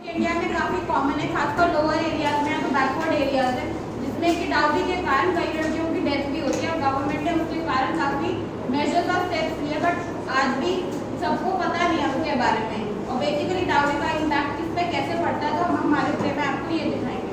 India में काफ़ी common है, खासकर लोअर एरियाज में, तो बैकवर्ड एरियाज है, जिसमें कि डाउरी के कारण कई लड़कियों की डेथ भी होती है और गवर्नमेंट ने उसके कारण काफ़ी मेजर्स और स्टेप्स लिए, बट आज भी सबको पता नहीं है उसके बारे में। और बेसिकली डाउरी का इम्पैक्ट इस पर कैसे पड़ता है, तो हम हमारे प्ले में आपको ये दिखाएंगे।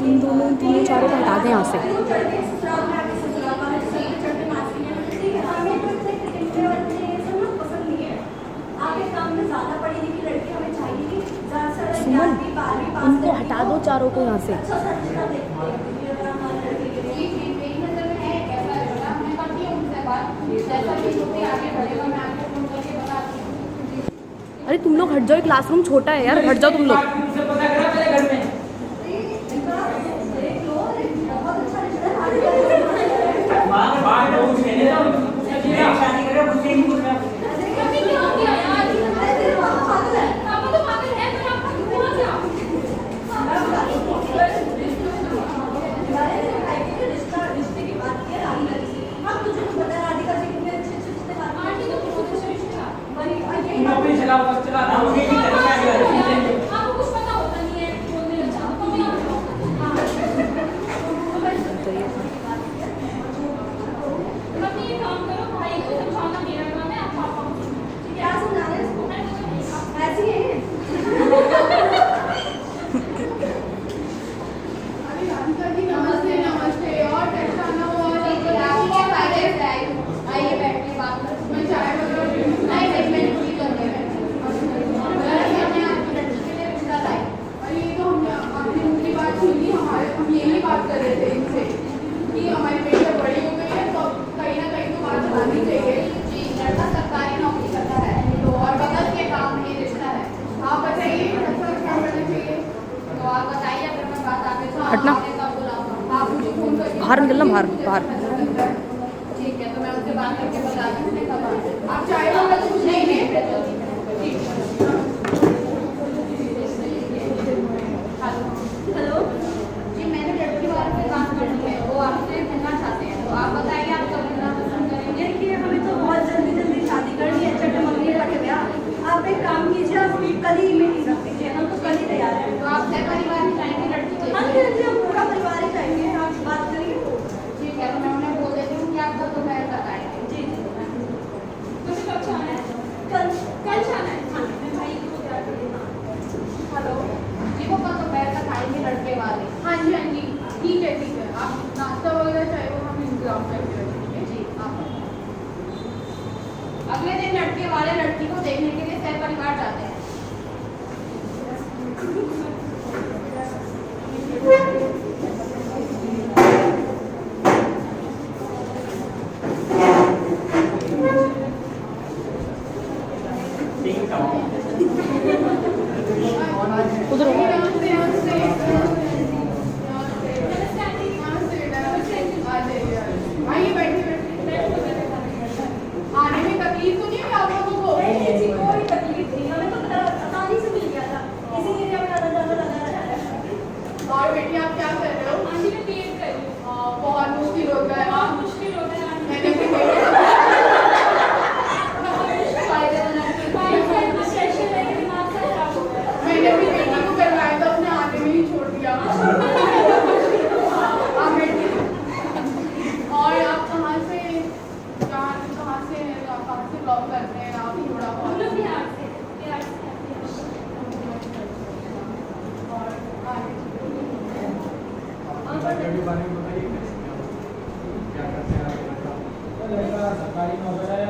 इन दोनों चारों को हटा दें यहाँ से। सुमन, इनको हटा दो चारों को यहाँ से। अरे तुम लोग हट जाओ, क्लासरूम छोटा है यार, हट जाओ तुम लोग। हटना, बाहर निकलना, बाहर बाहर। ठीक है, तो मैं उससे बात करके बताती हूँ कब आप चाहे तो कुछ नहीं है। हेलो जी, मैंने लड़की वाले से बात करनी है, वो आपसे मिलना चाहते हैं, तो आप बताइए आप कब मिलना पसंद करेंगे? देखिए, हमें तो बहुत जल्दी शादी करनी है, चटे मम्मी का ब्याह। आप एक काम कीजिए, आप कल ही मीटिंग रख दीजिए, हम तो कल ही तैयार हैं। तो आप अपने परिवार में जाएंगे लड़की के? हाँ जी, हम पूरा परिवार ही चाहिए, आप बात करिए। ठीक है, तो मैं उन्हें बोल देती हूँ कि आप कल दोपहर तक आएंगे। जी मुझे कब जाना है? कल जाना है। हाँ, मैं भाई को क्या करूँगा? हेलो जी, वो कल दोपहर तक आएंगे लड़के वाले। हाँ जी, ठीक है ठीक है, आप नाश्ता वगैरह चाहे वो हम इंतजाम करके रखेंगे। जी, आप अगले दिन लड़के वाले लड़की को देखने के लिए सह परिवार जाते हैं। आने में तकलीफ तो नहीं है आप लोगों को? कोई तकलीफ नहीं, हमें तो आसानी से मिल गया था, इसीलिए हमें ज़्यादा लगा। और बेटी आप क्या कर रहे हो? आंटी मैं पेट कर रही हूँ। बहुत मुश्किल होता है। बहुत मुश्किल होता है आंटी। मैंने भी मैंने अपनी बेटी को करवाया था, उसने आने में ही छोड़ दिया। और आप कहाँ से ब्लॉग करते हैं आप? थोड़ा हम बहुत लोग बिहार से आते हैं। और आगे के बारे में बताइए, क्या करते हैं आप? सरकारी नौकरी है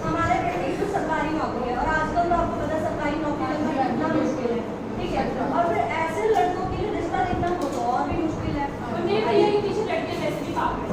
हमारे बेटे की तो सरकारी नौकरी है, और आजकल तो आपको पता है सरकारी नौकरी लगना कितना मुश्किल है। ठीक है, और फिर ऐसे लड़कों के लिए रिश्ता देखना तो और भी मुश्किल है। और मेरे भैया के पीछे लड़के वैसे भी पागल हैं।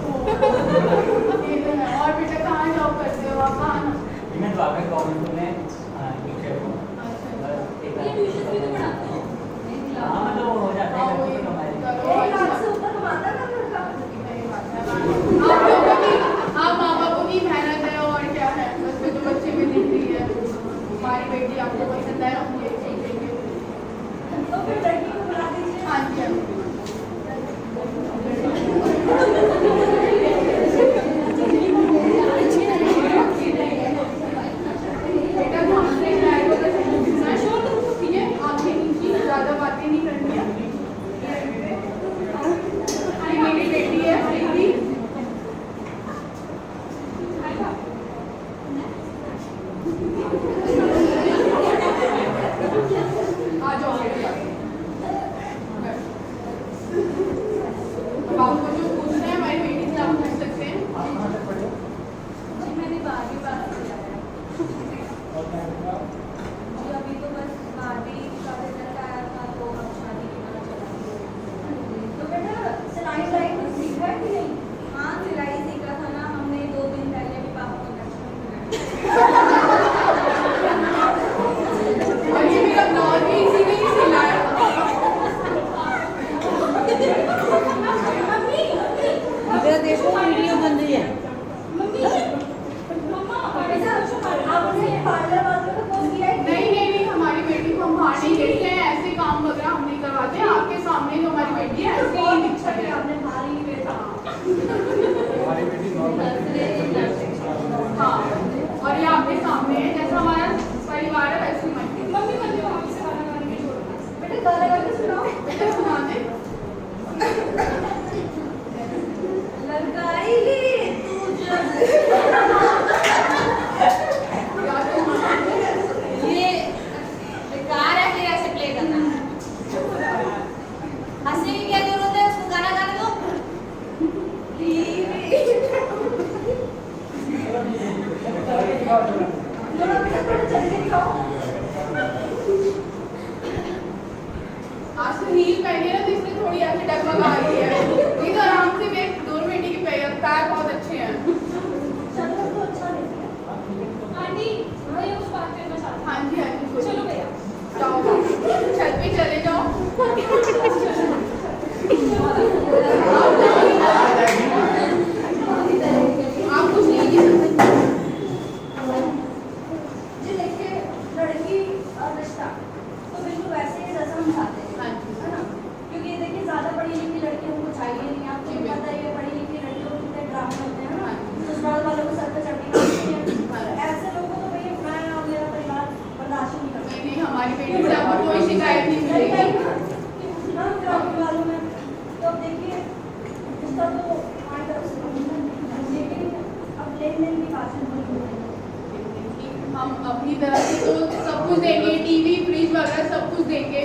थोड़ा बेटा थोड़ा चल के दिखाओ। आज तो हील पहनी है ना तो इसलिए थोड़ी ऐसे डगमगा रही है। नहीं तो आराम से मेरे दोनों बेटी के पैर बहुत अच्छे हैं। चलो तो अच्छा नहीं है। आंटी मैं कुछ बात करना चाहती हूँ। हाँ जी हाँ जी चलो भैया जाओ छत पे चले जाओ। आप कुछ नहीं कीजिए। जी देखिए लड़की और रिश्ता तो बिल्कुल वैसे ही जैसा हम चाहते हैं, हाँ जी। है ना? क्योंकि देखिए ज़्यादा पढ़ी लिखी लड़की हमको चाहिए नहीं। आपको जी, पता ही है पढ़ी लिखी लड़कियों के कितने ड्रामे होते हैं ना, हाँ। ससुराल वालों को सर पे चढ़ के नाचती हैं। ऐसे लोगों को तो भैया मैं और मेरा परिवार बर्दाश्त नहीं कर नहीं नहीं हमारी बेटी से आपको कोई शिकायत नहीं मिलेगी। मालूम है। तो अब देखिए उसका तो हमारी तरफ से लेकिन अब लेन देन की बात है। हम अपनी तरफ से तो सब कुछ देंगे, टीवी फ्रिज वगैरह सब कुछ देंगे।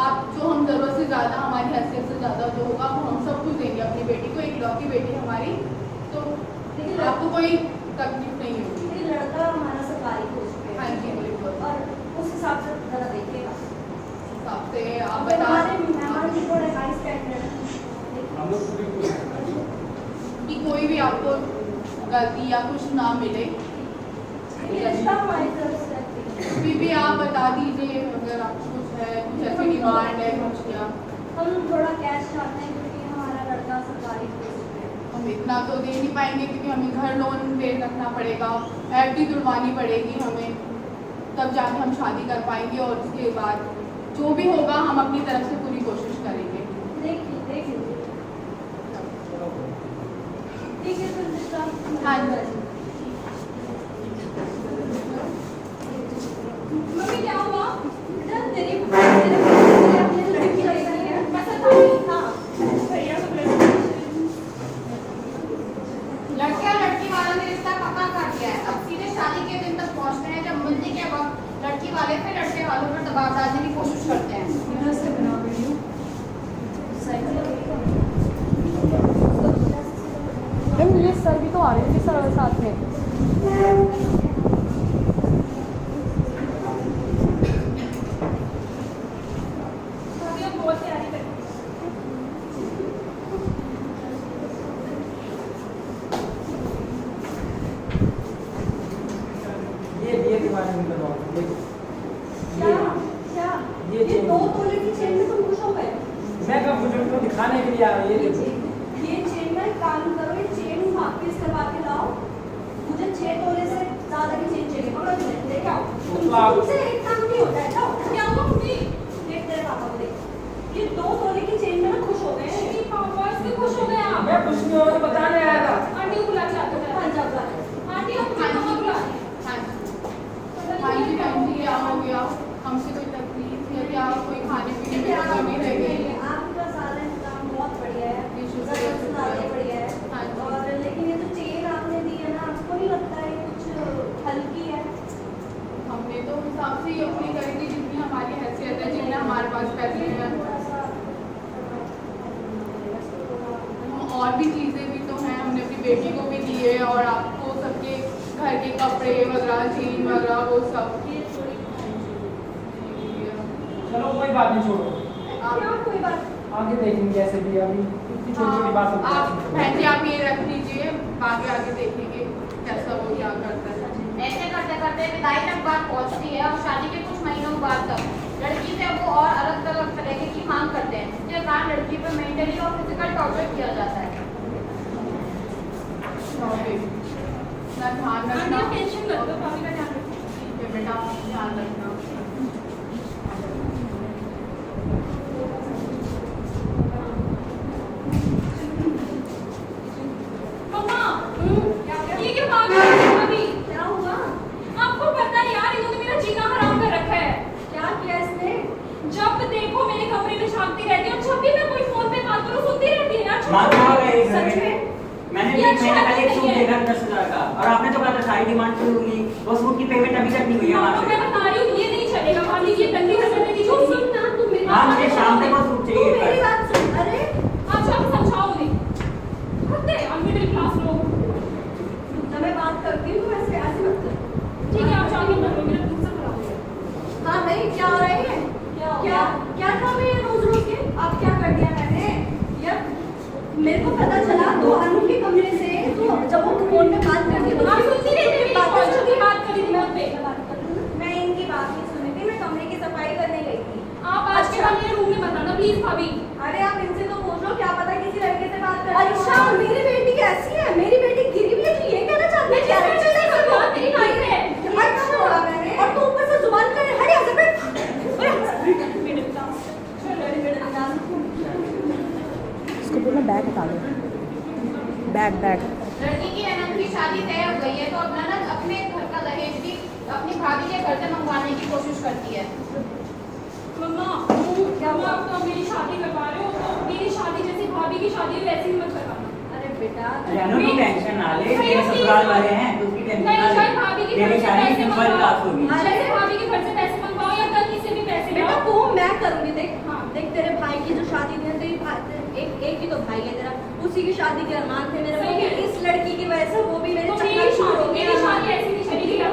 आप जो हम जरूरत से ज़्यादा हमारी हैसियत से ज़्यादा जो होगा वो हम सब कुछ देंगे अपनी बेटी को। एक लौकी बेटी हमारी, तो लेकिन आपको कोई तकलीफ नहीं होगी। लेकिन लड़का हमारा सरकारी पोस्ट पे है। हाँ जी बिल्कुल। और उस हिसाब से जरा देखिएगा। हिसाब से आप अब बता हमारे मेहमान जी थोड़े हाई स्टैंडर्ड हैं। हम लोग पूरी कोशिश करेंगे। कि कोई भी आपको गलती या कुछ ना मिले। ये रिश्ता हमारी तरफ से है। फिर भी आप बता दीजिए अगर आपको कुछ है, कुछ ऐसी डिमांड है कुछ या हम थोड़ा कैश चाहते हैं क्योंकि हमारा लड़का सरकारी पोस्ट पे है। हम इतना तो दे नहीं पाएंगे क्योंकि हमें घर लोन पे रखना पड़ेगा, FD तुड़वानी पड़ेगी हमें, तब जाके हम शादी कर पाएंगे। और उसके बाद जो भी होगा हम अपनी तरफ से पूरी कोशिश करेंगे। देख लीजिए ठीक है फिर रिश्ता हाँ जी। मम्मी क्या हुआ? बेटा तेरी अपनी लड़की लगी है। बस था। हाँ भैया को ब्लड लड़के और लड़की वालों ने रिश्ता पक्का कर दिया है। अब सीधे शादी के दिन तक पहुंचते हैं जब मिलने के वक्त लड़की वाले फिर लड़के वालों पर दबाव डालने की कोशिश करते हैं। ये सर भी तो आ रहे थे सर साथ में। शादी अब बहुत तैयारी करती है। ये के बारे में बताओ। क्या क्या ये ये 2 तोले की चेन में तुम खुश हो गए? मैं कब बुजुर्ग को दिखाने के लिए आ रही है। ये चेन का एक काम करो, ये चेन वापस करवा के लाओ। मुझे 6 तोले से ज्यादा की चेन चाहिए। पकड़ो इसे, लेके आओ। तो आप- तुमसे एक काम नहीं होता है। जाओ। क्या हुआ मम्मी? देख तेरे पापा को देख। ये 2 तोले की चेन में ना खुश हो गए हैं। मेरी पापा इससे खुश हो गए आप। मैं कुछ नहीं और बताने आया था। आंटी को बुला के आते हाँ, हैं। जाओ, जाओ। आंटी आप मुझे कहाँ बुला रही हैं? हाँ जी बहन जी क्या हो गया? हमसे कोई तकलीफ या क्या कोई खाने पीने में कमी रह गई? आपका सारा इंतजाम बहुत बढ़िया है। जी, शुक्रिया, जरूरत से ज्यादा शुक्रिया। बढ़िया हाँ है। जी। और लेकिन ये जो चेन आपने दी है ना, आपको नहीं लगता है कुछ हल्की है? हमने तो हिसाब से ही अपनी करेंगे जितनी हमारी हैसियत है, जितने हमारे पास पैसे हैं। थोड़ा सा और भी चीज़ें भी तो हैं, हमने अपनी बेटी को भी दिए और आपको सबके घर के कपड़े वगैरह चेन वगैरह वो सब। ये थोड़ी चलो कोई बात नहीं, छोड़ो क्या कोई बात आगे देखेंगे। कैसे भी अभी इतनी छोटी छोटी बात होती आप है। बहन जी आप ये रख लीजिए, आगे आगे देखेंगे कैसा वो क्या करता है। ऐसे करते करते विदाई तक बात पहुंचती है और शादी के कुछ महीनों बाद तक लड़की से वो और अलग अलग तरह की मांग करते हैं, जिसके कारण लड़की पर मेंटली और फिजिकल टॉर्चर किया जाता है। ना ध्यान आंटी रखना। आप टेंशन मत लो, भाभी का ध्यान रखिए। ठीक है बेटा ध्यान रखना। मम्मा ये क्या भाग रही है भाभी? क्या हुआ? आपको पता है यार इन्होंने मेरा जीना हराम कर रखा है। क्या किया इसने? जब देखो मेरे कमरे में झांकती रहती है और जब भी मैं कोई फोन पे बात करूं सुनती रहती है ना। बात कहाँ गई घर सच में? में? मैंने ये एक महीने पहले एक अच्छा सूट नहीं है। देखा 10,000 का और आपने तो कहा था सारी डिमांड पूरी होगी। वो सूट की पेमेंट अभी तक नहीं हुई है हाँ, वहाँ तो मैं से। बता रही हूँ ये नहीं चलेगा भाभी, ये गंदी हरकतें नहीं तू चलेगी। सुन ना, तू मेरी हाँ बात मुझे सुन। शाम तक वो सूट तू चाहिए मेरी कल। बात सुन। अरे अच्छा आप समझाओ उन्हें। हद है मिडिल क्लास लोग। जब मैं बात करती हूँ तो ऐसे ऐसे मत कर। भाई क्या हो रहा है? क्या क्या काम है ये रोज रोज के? अब क्या कर दिया मैंने यार? मेरे को पता चला तो अनु के कमरे से तो जब वो फोन पे बात करती है आप सुनती रहती है, बात कौन सी बात करी थी फोन पे? मैं इनकी बात नहीं सुनी थी, मैं कमरे की सफाई करने गई थी। आप आज के बाद ये रूम में बताना प्लीज भाभी। अरे आप इनसे तो पूछो, क्या पता किसी लड़के से बात कर रही हो। अच्छा मेरी बेटी कैसी है? मेरी बेटी गिरी हुई है, तू ये कहना चाहती है? क्या तेरी वाइफ है। अच्छा बोला मैंने, और तू ऊपर से जुबान कर हट यहाँ से बैठ। इसको बोलना बैग हटा दो, बैग बैग। लड़की की अनंत की शादी तय हो गई है तो अब ननद अपने घर का दहेज भी अपनी भाभी के घर से मंगवाने की कोशिश करती है। मम्मा क्या हुआ? आप तो मेरी शादी करवा रहे हो तो मेरी शादी जैसी भाभी की शादी वैसी ही मत करवाना। अरे बेटा जानू तू टेंशन ना ले, तेरे ससुराल वाले हैं तो उसकी टेंशन नहीं, ना शायद ले। भाभी की तेरी घर से शादी पैसे सिंपल मंगवाओ। बात होगी। जैसे भाभी के घर से पैसे मंगवाओ या कहीं से भी पैसे बेटा लाओ। तू मैं करूंगी। देख हाँ। देख तेरे भाई की जो शादी थी, तेरी एक ही तो भाई है तेरा, उसी की शादी के अरमान थे मेरे। सही वो है। भी इस लड़की की वजह से, वो भी मेरे तो चक्कर मेरी शादी ऐसी नहीं चलेगी। बेटा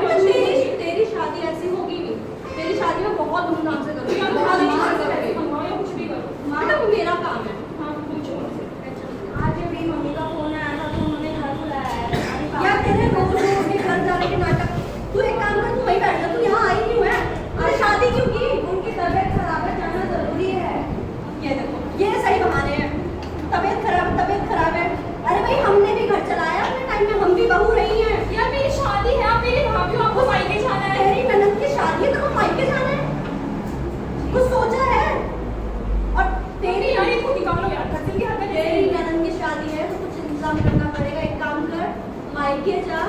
तेरी शादी ऐसी होगी नहीं। तेरी शादी में बहुत धूमधाम से करूंगी। या तो बहुत भाभी अच्छे से के घर से पैसे करूंगी। मंगवाओ या कुछ भी करो। बेटा वो मेरा काम है। हाँ पूछो मुझसे। आज भी मम्मी का फोन आया था तो उन्होंने घर बुलाया है। यार तेरे रोज रोज के घर जाने के नाटक। तू एक काम कर, तू वहीं बैठ जा, तू यहाँ आई क्यों है? अरे शादी क्यों की? उनकी तबीयत खराब है, जाना जरूरी है। ये देखो ये सही बहाने हैं। तबीयत खराब है। अरे भाई हमने भी घर चलाया अपने टाइम में, हम भी बहू रही हैं। यार मेरी शादी है, आप मेरी भाभी हो, आपको मायके जाना है। तेरी ननद की शादी है तो मायके जाना है? कुछ सोचा है? और तेरी यार इनको निकालो यार, कसम की हरकत है। तेरी ननद की शादी है तो कुछ इंतजाम करना पड़ेगा। एक काम कर, मायके जा,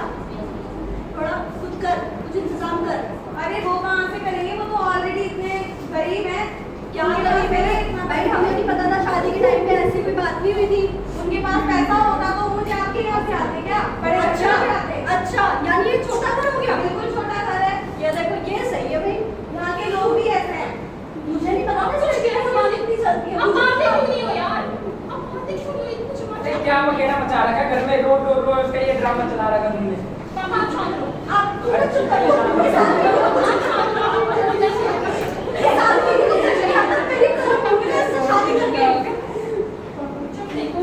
थोड़ा कुछ कर, कुछ इंतजाम कर। अरे वो कहाँ से करेंगे? वो तो ऑलरेडी इतने गरीब हैं। क्या गरीब है? भाई हमें नहीं पता था शादी के टाइम पे ऐसी कोई बात नहीं हुई थी। उनके पास पैसा होता तो मुझे आपके यहाँ से आते क्या? बड़े अच्छा यानी ये छोटा घर हो गया? बिल्कुल छोटा घर है। ये देखो ये सही है भाई, यहाँ के लोग भी ऐसे हैं। मुझे नहीं पता था लड़की की जुबान इतनी चलती है। आप मारते क्यों नहीं हो यार? आप मारते क्यों नहीं हो? कुछ मत अरे क्या वगैरह मचा रखा है घर में? रोज का ये ड्रामा चला रखा है तुमने। पापा आप शांत रहो। आप पूरा चुप कर लो। ये साल की मेरी तरफ मम्मी से शादी करके चुप देखो।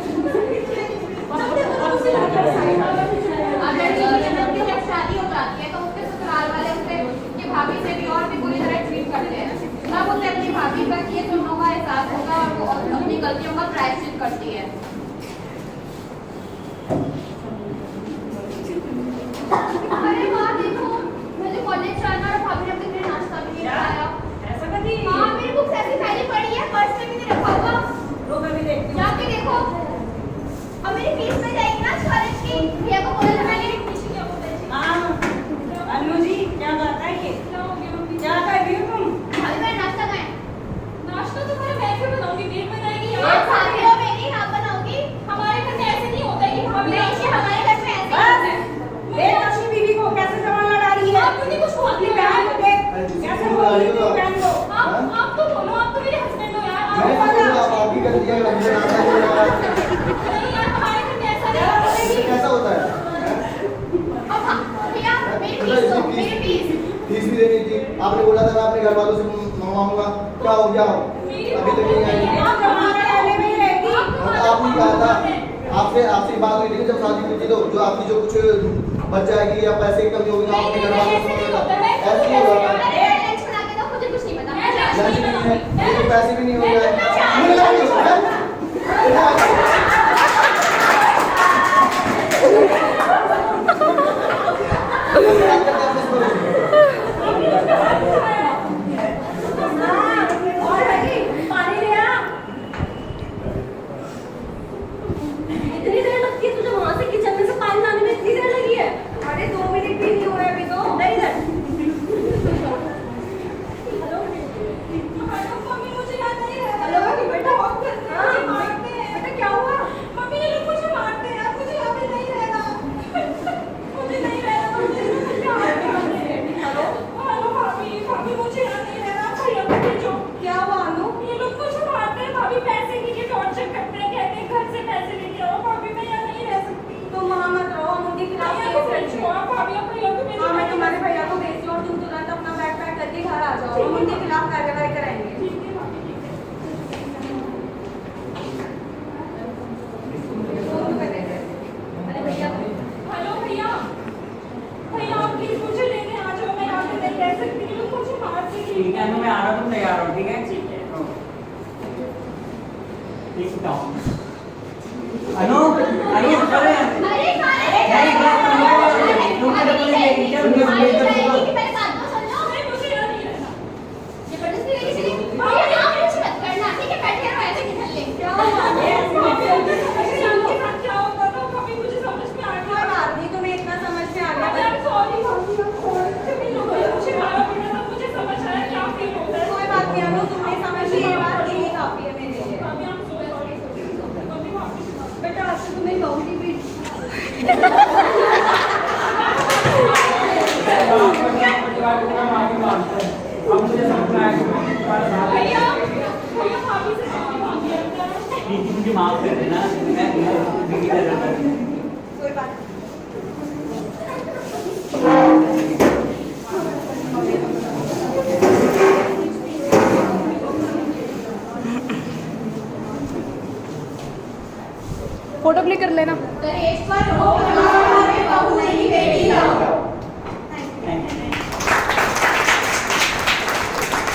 अब लड़की की अनंत की जब शादी हो जाती है तो उसके ससुराल वाले उससे की भाभी से भी और भी बुरी तरह ट्रीट करते हैं। तब उसे अपनी भाभी का किए जुर्मों का एहसास होगा और वो अपनी गलतियों का प्रायश्चित करती है। अरे वाह देखो, मुझे कॉलेज जाना और भाभी ने अपने लिए नाश्ता भी नहीं बनाया। ऐसा कर दी? हाँ मेरी बुक्स ऐसी फैली पड़ी है, पर्स में भी नहीं रखा हुआ। रोक अभी देखती हूँ। जाके देखो। अब मेरी फीस में जाएगी ना कॉलेज की। भैया को बोला था मैंने। क्या बोलते हैं? हाँ अनु जी क्या बात है? ये क्या हो गया मम्मी? क्या कर रही हो तुम? भाभी मेरा नाश्ता खाएं। नाश्ता तो मैं क्यों बनाऊंगी? मेरे बनाएगी आप यार। खाती हो मेरी, आप बनाओगी। हमारे घर में ऐसे नहीं होता है कि भाभी नहीं, नाश्ता हमारे घर में ऐसे ही बस होता है। देख अपनी बीवी को कैसे संभालना डाली है। आप क्यों नहीं कुछ बोलती अपनी हो बहन यार? को देख कैसे बोल रही है अपनी बहन को। आप तो बोलो, आप तो मेरे हस्बैंड हो यार। मैंने आप तो बोला, आप ही कर दिया, मुझे नाश्ता नहीं मिला। नहीं यार, हमारे घर में ऐसा नहीं होता है। ये कैसा होता है? अब हाँ, भैया मेरी फीस दो, मेरी फीस। फीस भी देनी थी। आपने बोला था मैं अपने घर वालों से मंगवाऊंगा। क्या हो गया? अभी तक नहीं आई। आप जमाना रहने में ही रहेगी। और आपने कहा था, आपसे बात हुई थी जब शादी हुई थी तो जो आपकी जो कुछ बच जाएगी या पैसे की कमी होगी आप अपने घर वालों से मंगवाएगा। ऐसे ही होगा। अरे लंच बना के दो, मुझे कुछ नहीं पता। मैं जा लंच रही हूँ। नहीं है, ये तो पैसे भी नहीं हो रहे हैं। मुझे लगा नहीं और भाई पानी ले आ। इतनी देर लगती है तुझे वहां से किचन में से पानी लाने में? इतनी देर लगी है? अरे 2 मिनट भी नहीं हुए अभी तो। नहीं इधर। मम्मी मुझे याद नहीं है। हेलो बेटा। बहुत गंदे हाँ, मारते हैं। बेटा क्या हुआ? मम्मी ये लोग मुझे मारते हैं यार, मुझे याद ही नहीं रहना। हम उनके खिलाफ कार्रवाई कराएंगे। ठीक है भाभी, ठीक है। अरे भैया हेलो भैया, भैया आप प्लीज मुझे लेने आ जाओ, मैं यहाँ पे नहीं रह सकती हूँ, मुझे बाहर से ठीक है अनु, मैं आ रहा हूँ, तुम तैयार हो, ठीक है? ठीक है। ठीक है। अनु, आइए चलो यार। अरे नहीं, बस तुम तो बोले चलो नहीं, मेरे बात तो सुन लो। नहीं, मुझे यहाँ नहीं रहना। जबरदस्ती लेके चली भैया, आप कुछ मत करना, ठीक है? बैठे रहो ऐसे किधर ले क्या हुआ? भाभी, उनके साथ क्या होता था कभी मुझे समझ में आ कोई गया। बात नहीं, तुम्हें इतना समझ में आ अरे गया। I'm sorry भाभी, I'm sorry। कभी लोगों ने मुझे मारा पीटा तब मुझे समझ आया क्या फील होता है। कोई बात नहीं अनु, तुमने समझ ली ये बात, यही काफी है मेरे लिए। भाभी I'm so sorry। कभी वापस मत। बेटा आज से तुम्हें कहूंगी भी अब मुझे समझ में आया कि तुम्हारा साथ है। भैया, भैया भाभी से माफी मांगी है। दीदी मुझे माफ कर देना, मैं दीदी का डर है। कोई बात नहीं। फोटो क्लिक कर लेना। दहेज पर रोक लगाओ, हमें बहू नहीं बेटी लाओ।